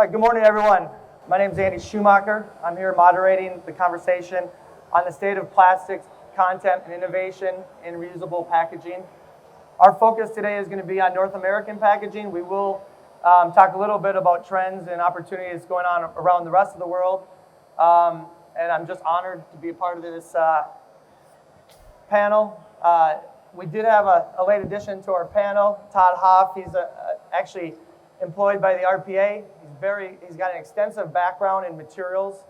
All right, good morning, everyone. My name is Andy Schumacher. I'm here moderating the conversation on the state of plastics, content, and innovation in reusable packaging. Our focus today is going to be on North American packaging. We will talk a little bit about trends and opportunities going on around the rest of the world. And I'm just honored to be a part of this panel. We did have a late addition to our panel, Todd Hoff. He's actually employed by the RPA. He's got an extensive background in materials,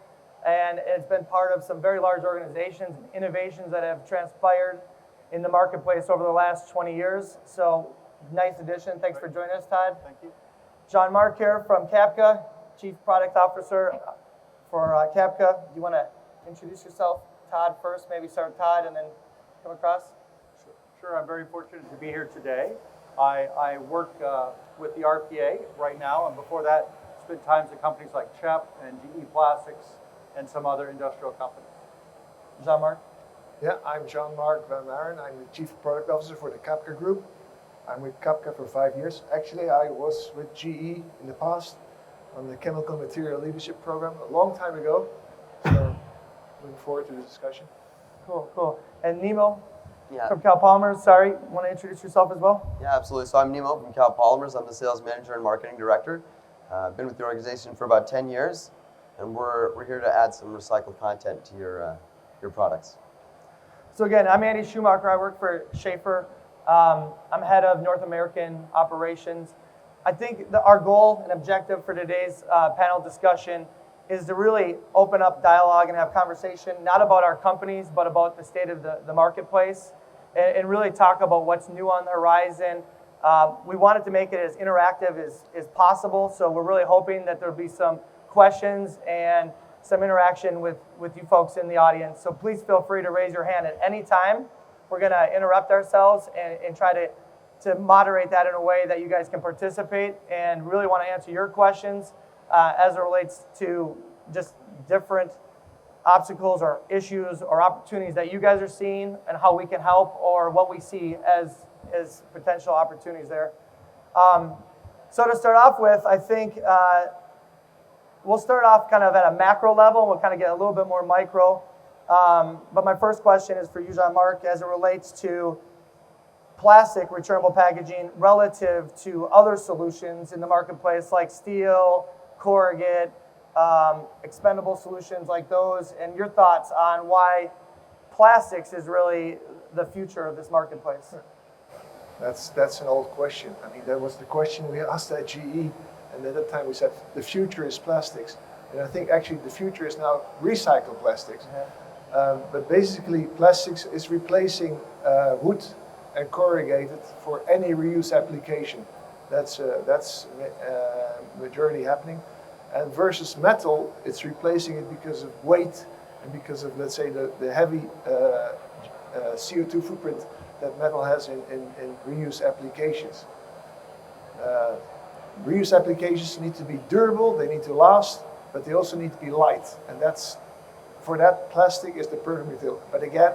and it's been part of some very large organizations and innovations that have transpired in the marketplace over the last 20 years. So, nice addition. Thanks for joining us, Todd. Thank you. Jean-Marc here from Cabka, Chief Product Officer for Cabka. Do you want to introduce yourself, Todd, first? Maybe start with Todd and then come across. Sure, I'm very fortunate to be here today. I work with the RPA right now, and before that, spent times at companies like CHEP and GE Plastics and some other industrial companies. Jean-Marc? Yeah, I'm Jean-Marc van Maren. I'm the Chief Product Officer for the Cabka Group. I'm with Cabka for 5 years. Actually, I was with GE in the past on the Chemical Material Leadership Program a long time ago. So, looking forward to the discussion. Cool. And Nemo? Yeah. From Kal-Polymers, sorry, want to introduce yourself as well? Yeah, absolutely. So I'm Nemo from Kal-Polymers. I'm the Sales Manager and Marketing Director. I've been with the organization for about 10 years, and we're here to add some recycled content to your products. So again, I'm Andy Schumacher. I work for Schaefer. I'm head of North American operations. I think our goal and objective for today's panel discussion is to really open up dialogue and have conversation, not about our companies, but about the state of the marketplace, and really talk about what's new on the horizon. We wanted to make it as interactive as possible, so we're really hoping that there'll be some questions and some interaction with you folks in the audience. So please feel free to raise your hand at any time. We're going to interrupt ourselves and try to moderate that in a way that you guys can participate and really want to answer your questions as it relates to just different obstacles or issues or opportunities that you guys are seeing and how we can help, or what we see as potential opportunities there. So to start off with, I think we'll start off kind of at a macro level. We'll kind of get a little bit more micro. But my first question is for you, Jean-Marc, as it relates to plastic returnable packaging relative to other solutions in the marketplace like steel, corrugate, expendable solutions like those, and your thoughts on why plastics is really the future of this marketplace. That's an old question. I mean, that was the question we asked at GE, and at that time we said the future is plastics. And I think actually the future is now recycled plastics. But basically, plastics is replacing wood and corrugated for any reuse application. That's majority happening. And versus metal, it's replacing it because of weight and because of, let's say, the heavy CO2 footprint that metal has in reuse applications. Reuse applications need to be durable, they need to last, but they also need to be light. And for that, plastic is the perfect material. But again,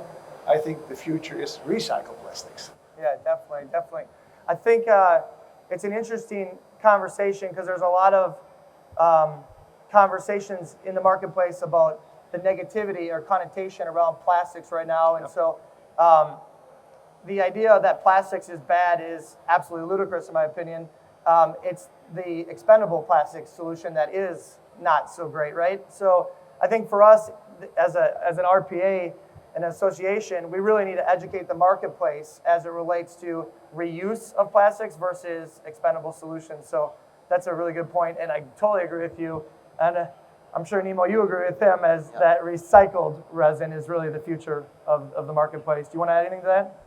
I think the future is recycled plastics. Yeah, definitely. I think it's an interesting conversation because there's a lot of conversations in the marketplace about the negativity or connotation around plastics right now. And so the idea that plastics is bad is absolutely ludicrous in my opinion. It's the expendable plastic solution that is not so great, right? So I think for us as an RPA, an association, we really need to educate the marketplace as it relates to reuse of plastics versus expendable solutions. So that's a really good point, and I totally agree with you. And I'm sure, Nemo, you agree with him as that recycled resin is really the future of the marketplace. Do you want to add anything to that?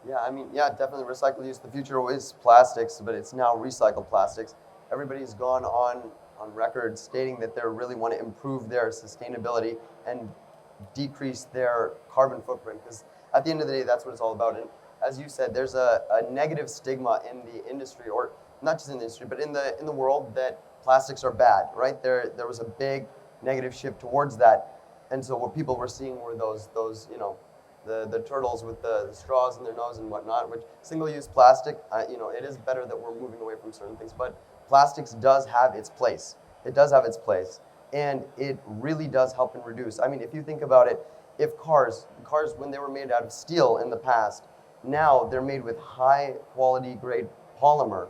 Yeah, definitely recycled use. The future is plastics, but it's now recycled plastics. Everybody's gone on record stating that they really want to improve their sustainability and decrease their carbon footprint, because at the end of the day, that's what it's all about. And as you said, there's a negative stigma in the industry, or not just in the industry, but in the world, that plastics are bad, right? There was a big negative shift towards that. And so what people were seeing were those the turtles with the straws in their nose and whatnot, which single-use plastic, it is better that we're moving away from certain things, but plastics does have its place. It does have its place, and it really does help and reduce. I mean, if you think about it, if cars when they were made out of steel in the past, now they're made with high quality grade polymer.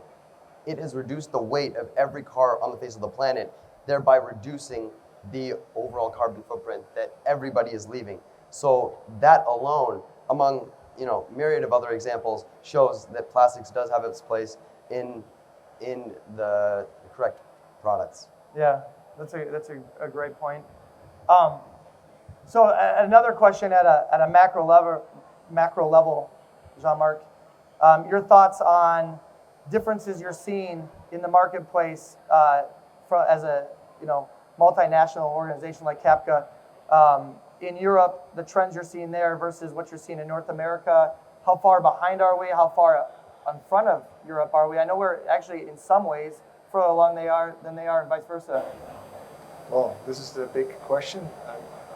It has reduced the weight of every car on the face of the planet, thereby reducing the overall carbon footprint that everybody is leaving. So that alone, among myriad of other examples, shows that plastics does have its place in the correct products. Yeah, that's a great point. So another question at a macro level, Jean-Marc, your thoughts on differences you're seeing in the marketplace as a multinational organization like Cabka. In Europe, the trends you're seeing there versus what you're seeing in North America. How far behind are we? How far in front of Europe are we? I know we're actually in some ways further along than they are, and vice versa. Well, this is the big question.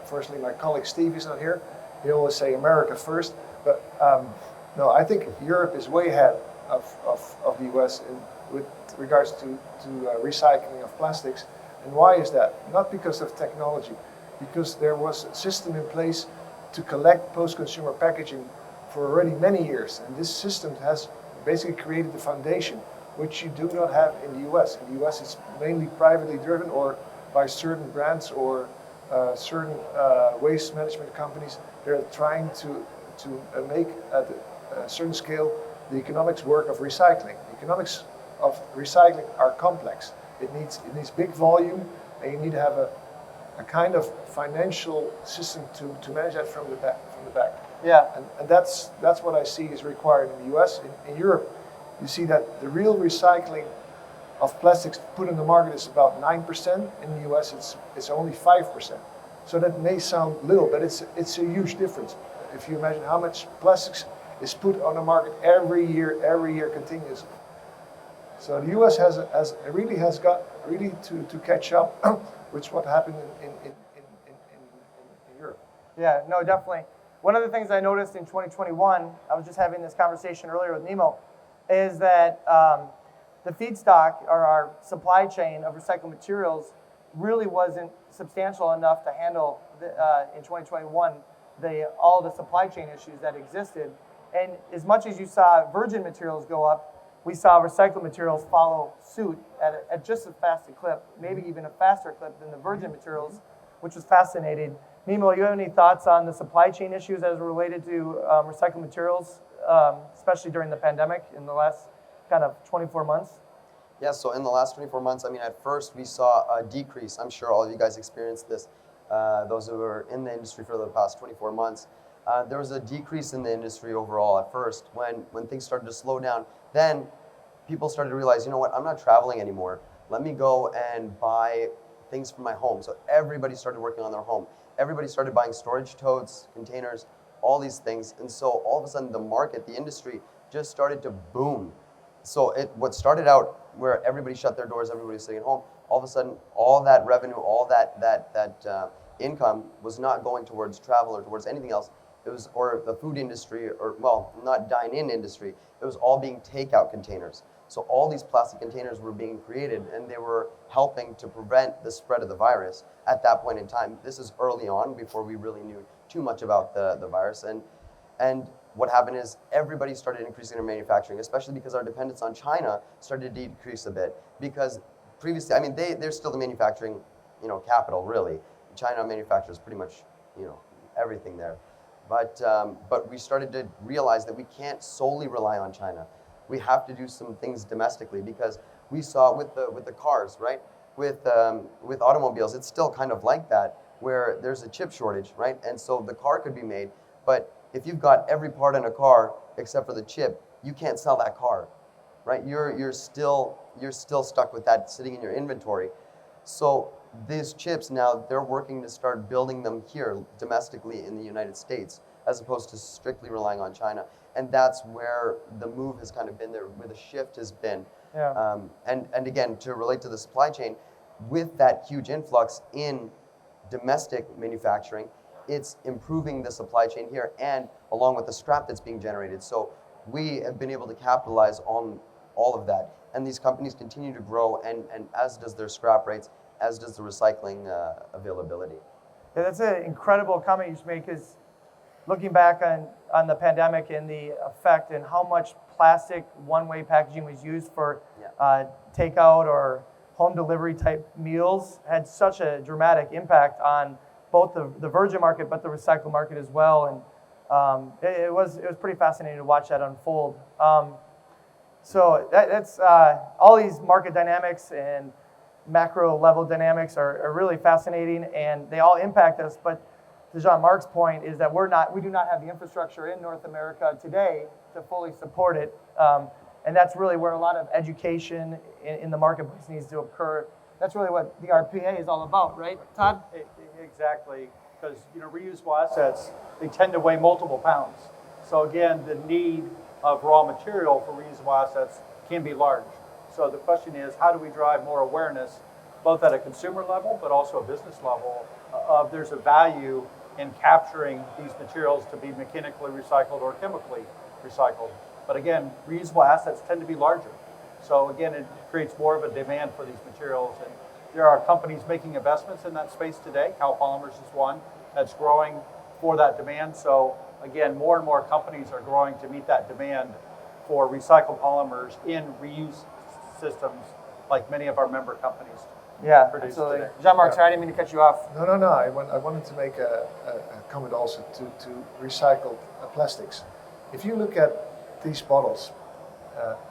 Firstly, my colleague Steve is not here. He always say America first, but no, I think Europe is way ahead of the US with regards to recycling of plastics. And why is that? Not because of technology, because there was a system in place to collect post-consumer packaging for already many years. And this system has basically created the foundation, which you do not have in the US. In the US, it's mainly privately driven or by certain brands or certain waste management companies. They're trying to make at a certain scale the economics work of recycling. The economics of recycling are complex. It needs big volume, and you need to have a kind of financial system to manage that from the back. Yeah. And that's what I see is required in the US. In Europe, you see that the real recycling of plastics put in the market is about 9%. In the US, it's only 5%. So that may sound little, but it's a huge difference. If you imagine how much plastics is put on the market every year continuously. So the US has got to catch up with what happened in Europe. Yeah, no, definitely. One of the things I noticed in 2021, I was just having this conversation earlier with Nemo, is that the feedstock or our supply chain of recycled materials really wasn't substantial enough to handle in 2021 all the supply chain issues that existed. And as much as you saw virgin materials go up, we saw recycled materials follow suit at just as fast a clip, maybe even a faster clip than the virgin materials, which was fascinating. Nemo, you have any thoughts on the supply chain issues as related to recycled materials, especially during the pandemic in the last kind of 24 months? Yeah, so in the last 24 months, I mean, at first we saw a decrease. I'm sure all of you guys experienced this, those who were in the industry for the past 24 months. There was a decrease in the industry overall at first when things started to slow down. Then people started to realize, you know what, I'm not traveling anymore. Let me go and buy things for my home. So everybody started working on their home. Everybody started buying storage totes, containers, all these things. And so all of a sudden the market, the industry just started to boom. So what started out where everybody shut their doors, everybody was sitting at home, all of a sudden all that revenue, all that income was not going towards travel or towards anything else. It was, or the food industry, or well, not dine-in industry. It was all being takeout containers. So all these plastic containers were being created, and they were helping to prevent the spread of the virus at that point in time. This is early on, before we really knew too much about the virus. And what happened is everybody started increasing their manufacturing, especially because our dependence on China started to decrease a bit. Because previously, I mean, they're still the manufacturing, capital really. China manufactures pretty much, everything there. But we started to realize that we can't solely rely on China. We have to do some things domestically, because we saw with the cars, right? With automobiles, it's still kind of like that, where there's a chip shortage, right? And so the car could be made, but if you've got every part in a car except for the chip, you can't sell that car, right? You're still stuck with that sitting in your inventory. So these chips now, they're working to start building them here domestically in the United States, as opposed to strictly relying on China. And that's where the move has kind of been there, where the shift has been. Yeah. And again, to relate to the supply chain, with that huge influx in domestic manufacturing, it's improving the supply chain here, and along with the scrap that's being generated. So we have been able to capitalize on all of that. And these companies continue to grow, and as does their scrap rates, as does the recycling availability. Yeah, that's an incredible comment you just made, because looking back on the pandemic and the effect and how much plastic one-way packaging was used for takeout or home delivery type meals had such a dramatic impact on both the virgin market but the recycled market as well. And it was pretty fascinating to watch that unfold. So that's all these market dynamics and macro level dynamics are really fascinating, and they all impact us. But to Jean-Marc's point is that we do not have the infrastructure in North America today to fully support it. And that's really where a lot of education in the marketplace needs to occur. That's really what the RPA is all about, right, Todd? Exactly, because reusable assets, they tend to weigh multiple pounds. So again, the need of raw material for reusable assets can be large. So the question is, how do we drive more awareness, both at a consumer level, but also a business level, of there's a value in capturing these materials to be mechanically recycled or chemically recycled. But again, reusable assets tend to be larger. So again, it creates more of a demand for these materials. And there are companies making investments in that space today. Kal-Polymers is one that's growing for that demand. So again, more and more companies are growing to meet that demand for recycled polymers in reuse systems, like many of our member companies. Yeah, produce absolutely. today. Jean-Marc, sorry, I didn't mean to cut you off. No. I wanted to make a comment also to recycled plastics. If you look at these bottles,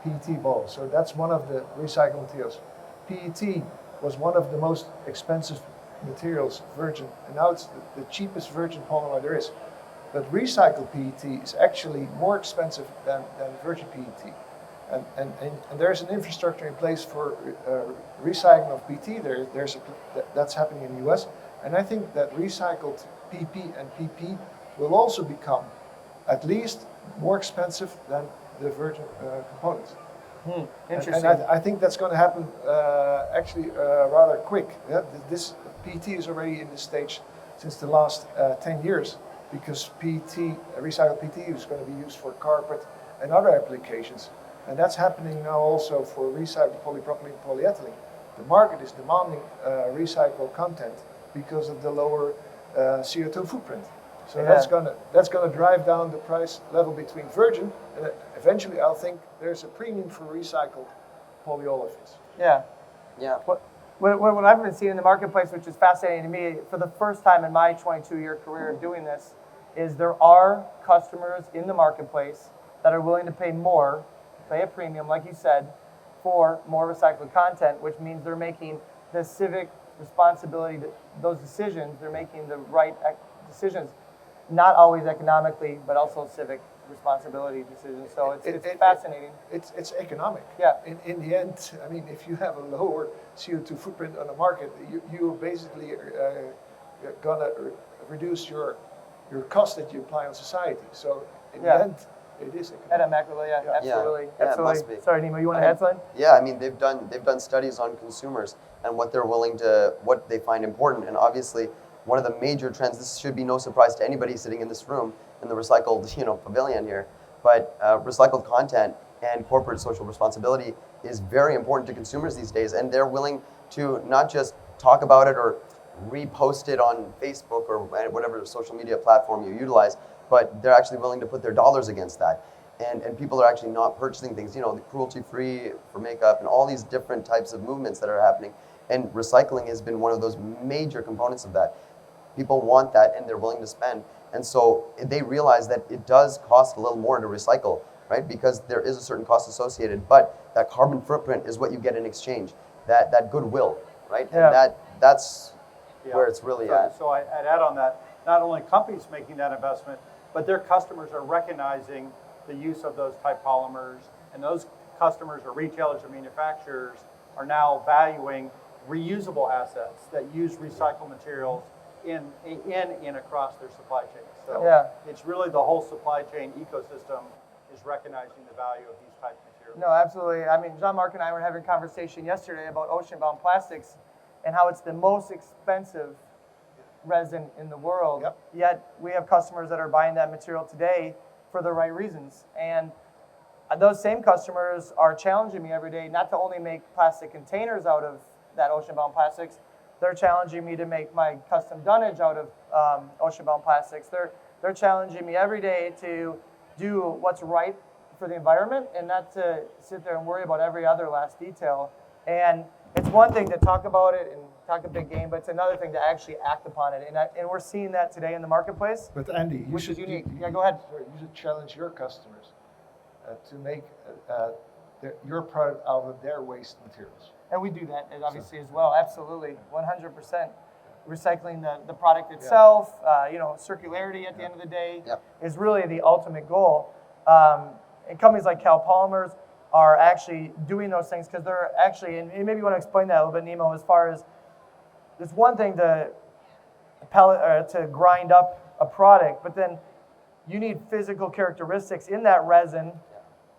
PET bottles, so that's one of the recycled materials. PET was one of the most expensive materials, virgin, and now it's the cheapest virgin polymer there is. But recycled PET is actually more expensive than virgin PET. And there's an infrastructure in place for recycling of PET. That's happening in the US. And I think that recycled PP and PP will also become at least more expensive than the virgin components. Interesting. And I think that's going to happen actually rather quick. Yeah? This PET is already in this stage since the last 10 years, because recycled PET is going to be used for carpet and other applications. And that's happening now also for recycled polypropylene, polyethylene. The market is demanding recycled content because of the lower CO2 footprint. So that's gonna drive down the price level between virgin, and eventually I'll think there's a premium for recycled polyolefins. Yeah. Yeah. What I've been seeing in the marketplace, which is fascinating to me, for the first time in my 22-year career of doing this, is there are customers in the marketplace that are willing to pay a premium, like you said, for more recycled content, which means they're making the civic responsibility, those decisions, they're making the right decisions, not always economically, but also civic responsibility decisions. So it's fascinating. It's economic. Yeah. In the end, I mean, if you have a lower CO2 footprint on the market, you basically gonna reduce your cost that you apply on society. So in the end, it is economic. At a macro level, yeah, absolutely. Yeah, absolutely. it must be. Sorry, Nemo, you want to add something? Yeah, I mean, they've done studies on consumers and what they find important. And obviously, one of the major trends, this should be no surprise to anybody sitting in this room in the recycled, pavilion here, but recycled content and corporate social responsibility is very important to consumers these days, and they're willing to not just talk about it or repost it on Facebook or whatever social media platform you utilize, but they're actually willing to put their dollars against that. And people are actually not purchasing things, the cruelty-free for makeup and all these different types of movements that are happening. And recycling has been one of those major components of that. People want that and they're willing to spend. And so they realize that it does cost a little more to recycle, right? Because there is a certain cost associated, but that carbon footprint is what you get in exchange, that goodwill, right? Yeah. And that's where it's really at. So I'd add on that, not only companies making that investment, but their customers are recognizing the use of those type polymers, and those customers or retailers or manufacturers are now valuing reusable assets that use recycled materials in and across their supply chain. So it's really the whole supply chain ecosystem is recognizing the value of these type of materials. No, absolutely. I mean, Jean-Marc and I were having a conversation yesterday about ocean-bound plastics and how it's the most expensive resin in the world. Yep. Yet we have customers that are buying that material today for the right reasons. And those same customers are challenging me every day not to only make plastic containers out of that ocean-bound plastics, They're challenging me to make my custom dunnage out of ocean-bound plastics. They're challenging me every day to do what's right for the environment and not to sit there and worry about every other last detail. And it's one thing to talk about it and talk a big game, but it's another thing to actually act upon it. And we're seeing that today in the marketplace. But Andy, you Which should is unique. Yeah, go ahead. Sorry, you should challenge your customers to make your product out of their waste materials. And we do that obviously as well, absolutely, 100%. Recycling the product itself, circularity at the end of the day is really the ultimate goal. And companies like Kal-Polymers are actually doing those things because they're actually, and maybe you want to explain that a little bit, Nemo, as far as it's one thing to grind up a product, but then you need physical characteristics in that resin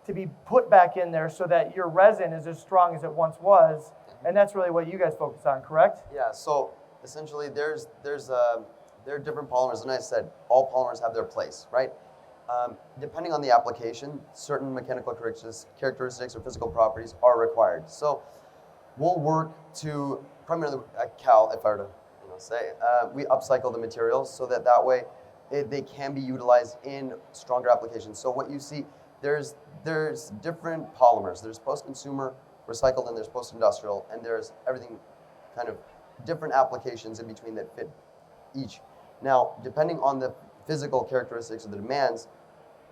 to be put back in there so that your resin is as strong as it once was, and that's really what you guys focus on, correct? Yeah. So essentially, there are different polymers, and I said all polymers have their place, right? Depending on the application, certain mechanical characteristics or physical properties are required. So we'll work to primarily at Cal, if I were to say, we upcycle the materials so that way they can be utilized in stronger applications. So what you see, there's different polymers. There's post-consumer, recycled, and there's post-industrial, and there's everything kind of different applications in between that fit each. Now, depending on the physical characteristics of the demands,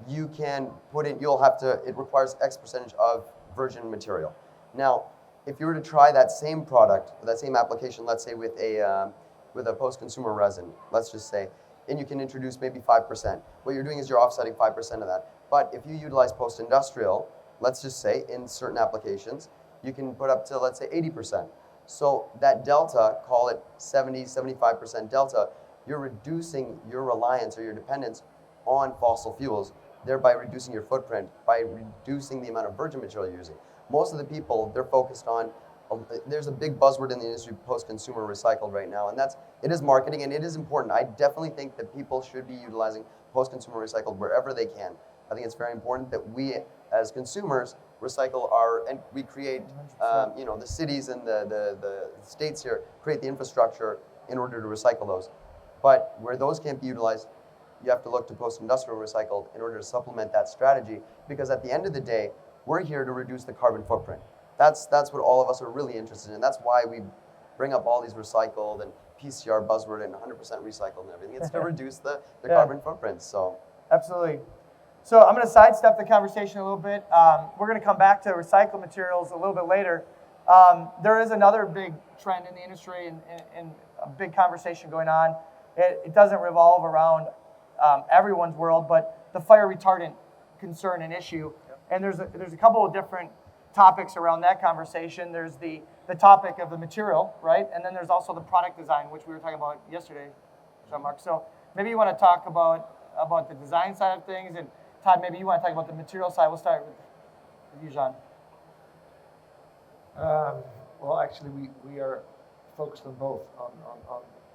you can put in, it requires X percentage of virgin material. Now, if you were to try that same product, that same application, let's say with a post-consumer resin, let's just say, and you can introduce maybe 5%. What you're doing is you're offsetting 5% of that. But if you utilize post-industrial, let's just say in certain applications, you can put up to, let's say, 80%. So that delta, call it 70, 75% delta, you're reducing your reliance or your dependence on fossil fuels, thereby reducing your footprint by reducing the amount of virgin material you're using. Most of the people, they're focused on, there's a big buzzword in the industry, post-consumer recycled right now, and it is marketing and it is important. I definitely think that people should be utilizing post-consumer recycled wherever they can. I think it's very important that we, as consumers, recycle and we create, the cities and the states here create the infrastructure in order to recycle those. But where those can't be utilized, you have to look to post-industrial recycled in order to supplement that strategy, because at the end of the day, we're here to reduce the carbon footprint. That's what all of us are really interested in. That's why we bring up all these recycled and PCR buzzword and 100% recycled and everything. It's to reduce the carbon footprint. So absolutely. So I'm going to sidestep the conversation a little bit. We're going to come back to recycled materials a little bit later. There is another big trend in the industry and a big conversation going on. It doesn't revolve around everyone's world, but the fire retardant concern and issue. And there's a couple of different topics around that conversation. There's the topic of the material, right? And then there's also the product design, which we were talking about yesterday, Jean-Marc. So maybe you want to talk about the design side of things, and Todd, maybe you want to talk about the material side. We'll start with you, Jean. Well, actually, we are focused on both,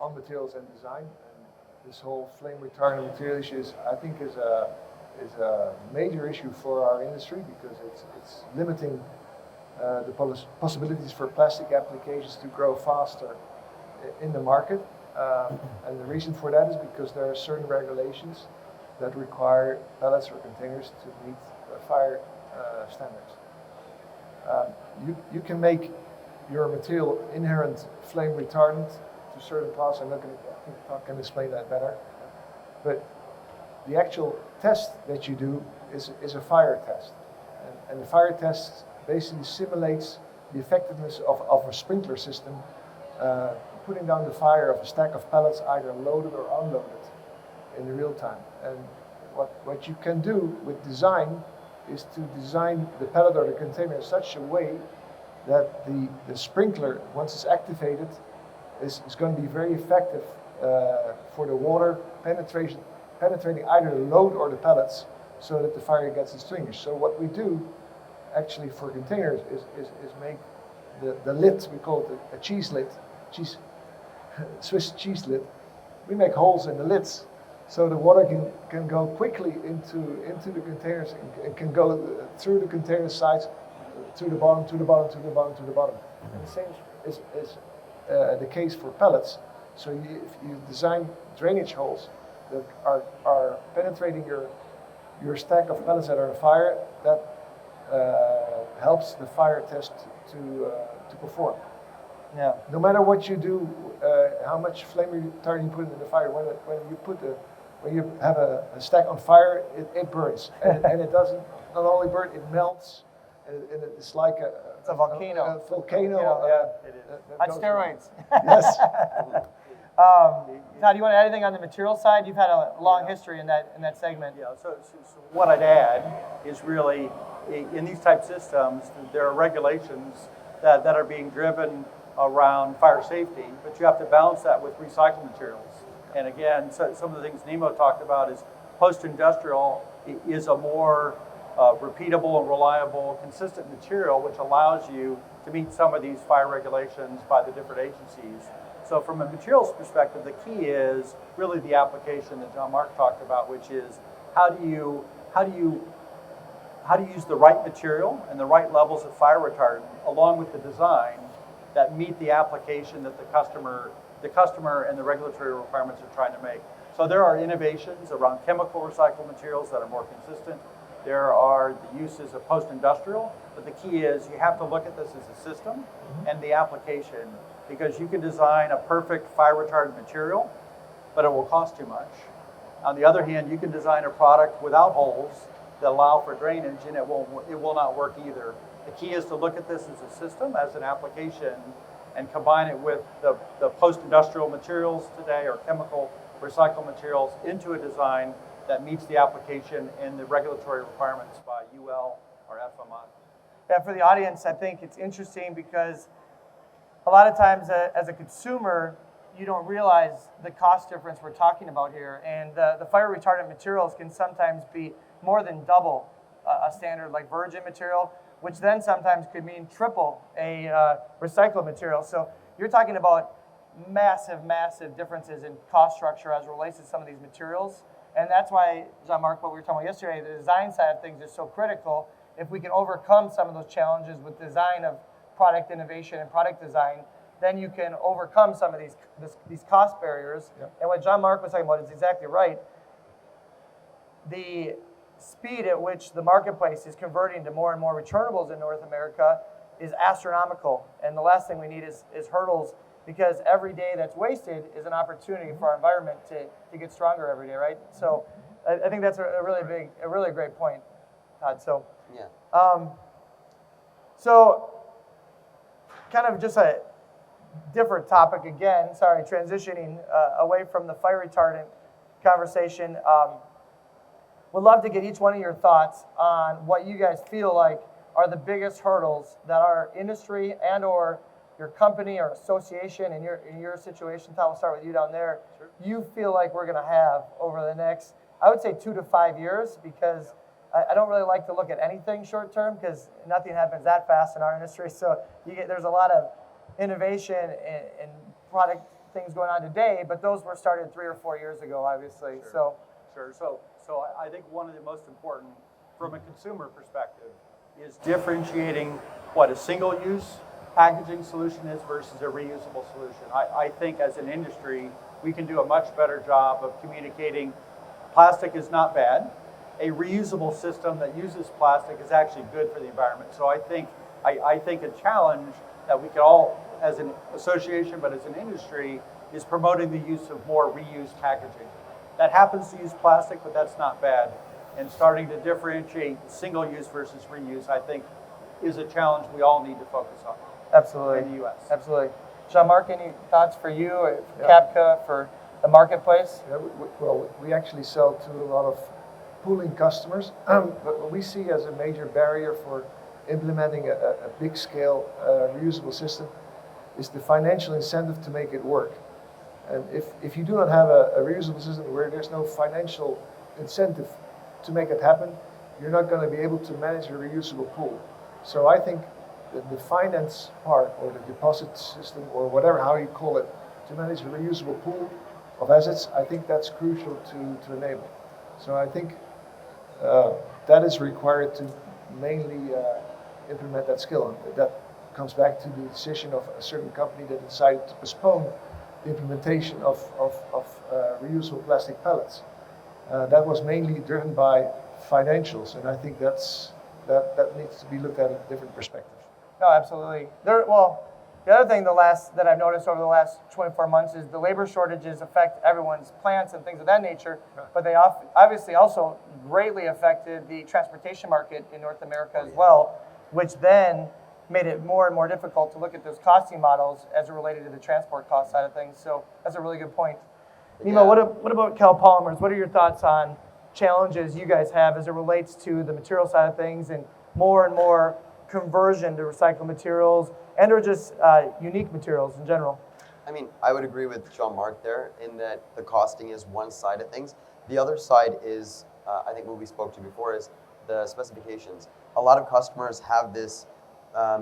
on materials and design. And this whole flame retardant material issue, I think, is a major issue for our industry, because it's limiting the possibilities for plastic applications to grow faster in the market. And the reason for that is because there are certain regulations that require pallets or containers to meet fire standards. You can make your material inherent flame retardant to certain class. I think Todd can explain that better. But the actual test that you do is a fire test. And the fire test basically simulates the effectiveness of a sprinkler system putting down the fire of a stack of pallets, either loaded or unloaded, in the real time. And what you can do with design is to design the pallet or the container in such a way that the sprinkler, once it's activated, is going to be very effective for the water penetrating either the load or the pallets, so that the fire gets extinguished. So what we do actually for containers is make the lid, we call it a cheese lid, Swiss cheese lid. We make holes in the lids so the water can go quickly into the containers and can go through the container sides to the bottom, to the bottom, to the bottom, to the bottom. And the same is the case for pellets. So if you design drainage holes that are penetrating your stack of pellets that are on fire, that helps the fire test to perform. Yeah. No matter what you do, how much flame retardant you put in the fire, when you have a stack on fire, it burns, and it doesn't not only burn, it melts, and it's like It's a volcano. A volcano. Yeah, it is. On goes steroids. Yes. Todd, do you want to add anything on the material side? You've had a long history in that segment. Yeah, so what I'd add is really, in these type systems, there are regulations that are being driven around fire safety, but you have to balance that with recycled materials. And again, so some of the things Nemo talked about is post-industrial is a more repeatable and reliable, consistent material, which allows you to meet some of these fire regulations by the different agencies. So from a materials perspective, the key is really the application that Jean-Marc talked about, which is how do you use the right material and the right levels of fire retardant along with the design that meet the application that the customer and the regulatory requirements are trying to make. So there are innovations around chemical recycled materials that are more consistent. There are the uses of post-industrial, but the key is you have to look at this as a system and the application, because you can design a perfect fire retardant material, but it will cost too much. On the other hand, you can design a product without holes that allow for drainage, and it will not work either. The key is to look at this as a system, as an application, and combine it with the post-industrial materials today or chemical recycled materials into a design that meets the application and the regulatory requirements by UL or FMI. Yeah, for the audience, I think it's interesting because a lot of times as a consumer, you don't realize the cost difference we're talking about here. And the fire retardant materials can sometimes be more than double a standard like virgin material, which then sometimes could mean triple a recycled material. So you're talking about massive, massive differences in cost structure as it relates to some of these materials. And that's why, Jean-Marc, what we were talking about yesterday, the design side of things is so critical. If we can overcome some of those challenges with design of product innovation and product design, then you can overcome some of these cost barriers. Yep. And what Jean-Marc was talking about is exactly right. The speed at which the marketplace is converting to more and more returnables in North America is astronomical. And the last thing we need is hurdles, because every day that's wasted is an opportunity for our environment to get stronger every day, right? So I think that's a really great point, Todd. So, yeah. So kind of just a different topic again, sorry, transitioning away from the fire retardant conversation. Would love to get each one of your thoughts on what you guys feel like are the biggest hurdles that our industry and or your company or association in your situation. Tom, we'll start with you down there. Sure. You feel like we're going to have over the next, I would say 2 to 5 years, because I don't really like to look at anything short term because nothing happens that fast in our industry. So there's a lot of innovation and product things going on today, but those were started 3 or 4 years ago, obviously. Sure. So I think one of the most important from a consumer perspective is differentiating what a single-use packaging solution is versus a reusable solution. I think as an industry, we can do a much better job of communicating plastic is not bad. A reusable system that uses plastic is actually good for the environment. So I think a challenge that we could all, as an association, but as an industry, is promoting the use of more reused packaging. That happens to use plastic, but that's not bad. And starting to differentiate single-use versus reuse, I think, is a challenge we all need to focus on. Absolutely. In the U.S. Absolutely. Jean-Marc, any thoughts for you, or Cabka, for the marketplace? Yeah, we actually sell to a lot of pooling customers, but what we see as a major barrier for implementing a big-scale reusable system is the financial incentive to make it work. And if you do not have a reusable system where there's no financial incentive to make it happen, you're not going to be able to manage a reusable pool. So I think that the finance part, or the deposit system, or whatever, how you call it, to manage a reusable pool of assets, I think that's crucial to enable. So I think that is required to mainly implement that skill, that comes back to the decision of a certain company that decided to postpone the implementation of reusable plastic pellets. That was mainly driven by financials, and I think that needs to be looked at in a different perspective. No, absolutely. Well, the other thing that I've noticed over the last 24 months is the labor shortages affect everyone's plants and things of that nature, but they obviously also greatly affected the transportation market in North America as well, which then made it more and more difficult to look at those costing models as it related to the transport cost side of things. So that's a really good point. Nemo, what about Kal-Polymers? What are your thoughts on challenges you guys have as it relates to the material side of things and more conversion to recycled materials and or just unique materials in general? I mean, I would agree with Jean-Marc there in that the costing is one side of things. The other side is, I think what we spoke to before, is the specifications. A lot of customers have this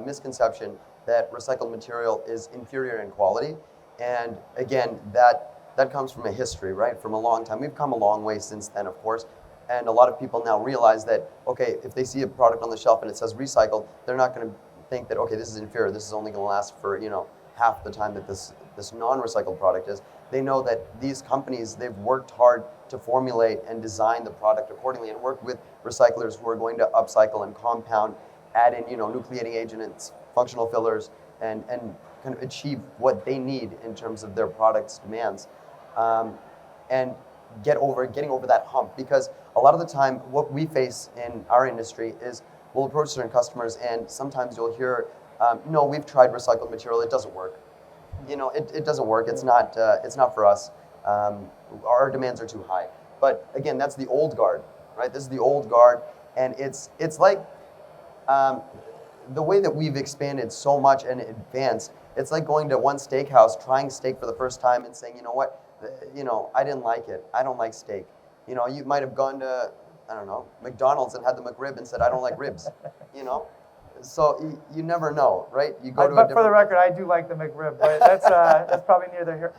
misconception that recycled material is inferior in quality. And again, that comes from a history, right? From a long time. We've come a long way since then, of course. And a lot of people now realize that, okay, if they see a product on the shelf and it says recycled, they're not going to think that, okay, this is inferior. This is only going to last for, half the time that this non-recycled product is. They know that these companies, they've worked hard to formulate and design the product accordingly and work with recyclers who are going to upcycle and compound, add in, nucleating agents, functional fillers, and kind of achieve what they need in terms of their product's demands. And getting over that hump, because a lot of the time what we face in our industry is we'll approach certain customers and sometimes you'll hear, no, we've tried recycled material, it doesn't work. It doesn't work, it's not for us. Our demands are too high. But again, that's the old guard, right? This is the old guard, and it's like the way that we've expanded so much and advanced, it's like going to one steakhouse, trying steak for the first time and saying, you know what, I didn't like it. I don't like steak. You might have gone to, I don't know, McDonald's and had the McRib and said, I don't like ribs, So you never know, right? You go But for the record, I do like the McRib, but that's probably neither here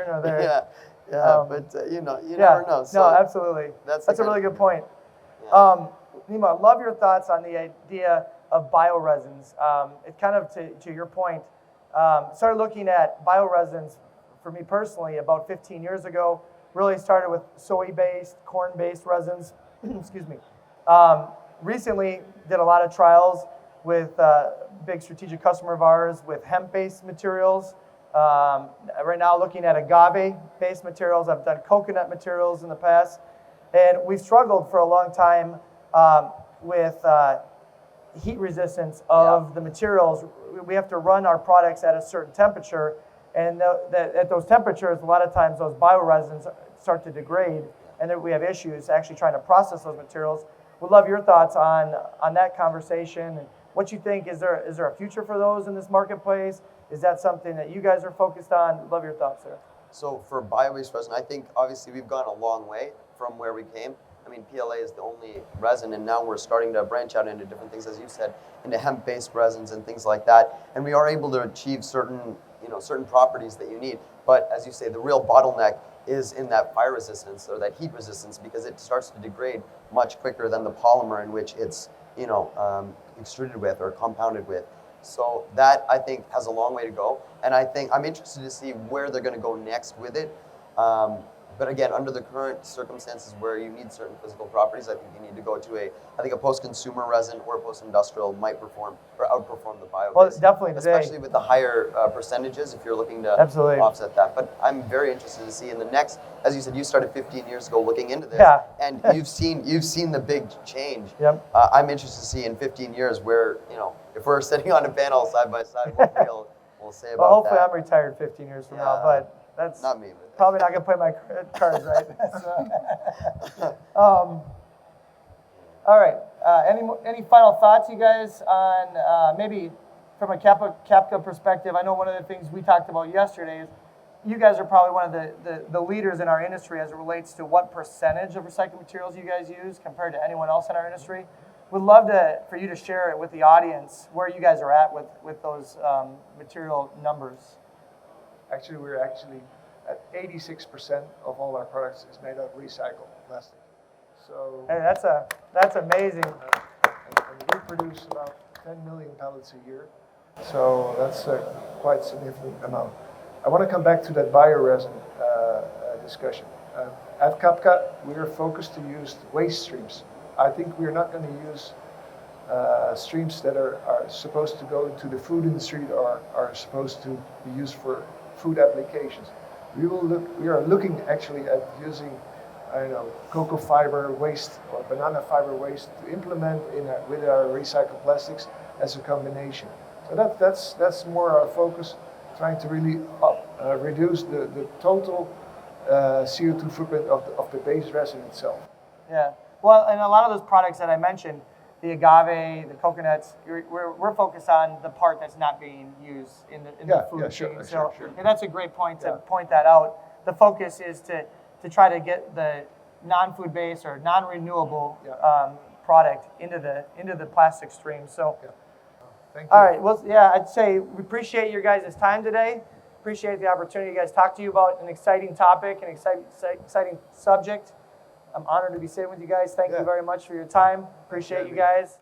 nor there. But you never know. So no, absolutely. That's a really good point. Yeah. Nemo, I love your thoughts on the idea of bioresins. It kind of, to your point, started looking at bioresins for me personally about 15 years ago. Really started with soy-based, corn-based resins. Excuse me. Recently did a lot of trials with a big strategic customer of ours with hemp-based materials. Right now looking at agave-based materials. I've done coconut materials in the past. And we've struggled for a long time with heat resistance of the materials. We have to run our products at a certain temperature, and at those temperatures, a lot of times those bioresins start to degrade, and then we have issues actually trying to process those materials. Would love your thoughts on that conversation and what you think. Is there a future for those in this marketplace? Is that something that you guys are focused on? Love your thoughts there. So for bio-based resin, I think obviously we've gone a long way from where we came. I mean, PLA is the only resin, and now we're starting to branch out into different things, as you said, into hemp-based resins and things like that. And we are able to achieve certain properties that you need. But as you say, the real bottleneck is in that fire resistance or that heat resistance, because it starts to degrade much quicker than the polymer in which it's extruded with or compounded with. So that, I think, has a long way to go. And I think I'm interested to see where they're going to go next with it. But again, under the current circumstances where you need certain physical properties, I think you need to go to a post-consumer resin or a post-industrial might perform or outperform the bio-based. Well, definitely today. Especially with the higher percentages if you're looking to offset that. But I'm very interested to see in the next, as you said, you started 15 years ago looking into this. Yeah. And you've seen the big change. Yep. I'm interested to see in 15 years where, if we're sitting on a panel side by side, what we'll say about well, hopefully that. I'm retired 15 years from now, but that's not me. Probably not going to play my cards right. All right. Any final thoughts, you guys, on maybe from a Cabka perspective? I know one of the things we talked about yesterday is you guys are probably one of the leaders in our industry as it relates to what percentage of recycled materials you guys use compared to anyone else in our industry. We'd love for you to share it with the audience where you guys are at with those material numbers. Actually, we're at 86% of all our products is made out of recycled plastic. So hey, that's amazing. and we produce about 10 million pallets a year. So that's a quite significant amount. I want to come back to that bioresin discussion. At Cabka, we are focused to use waste streams. I think we're not going to use streams that are supposed to go into the food industry or are supposed to be used for food applications. We are looking actually at using, I don't know, cocoa fiber waste or banana fiber waste to implement with our recycled plastics as a combination. So that's more our focus, trying to really reduce the total CO2 footprint of the base resin itself. Yeah. Well, and a lot of those products that I mentioned, the agave, the coconuts, we're focused on the part that's not being used in the food chain. So and that's a great point to point that out. The focus is to try to get the non-food based or non-renewable product into the plastic stream. So. Thank you. All right. Well, yeah, I'd say we appreciate your guys' time today. Appreciate the opportunity to guys talk to you about an exciting topic, an exciting subject. I'm honored to be sitting with you guys. Thank you very much for your time. Appreciate you guys.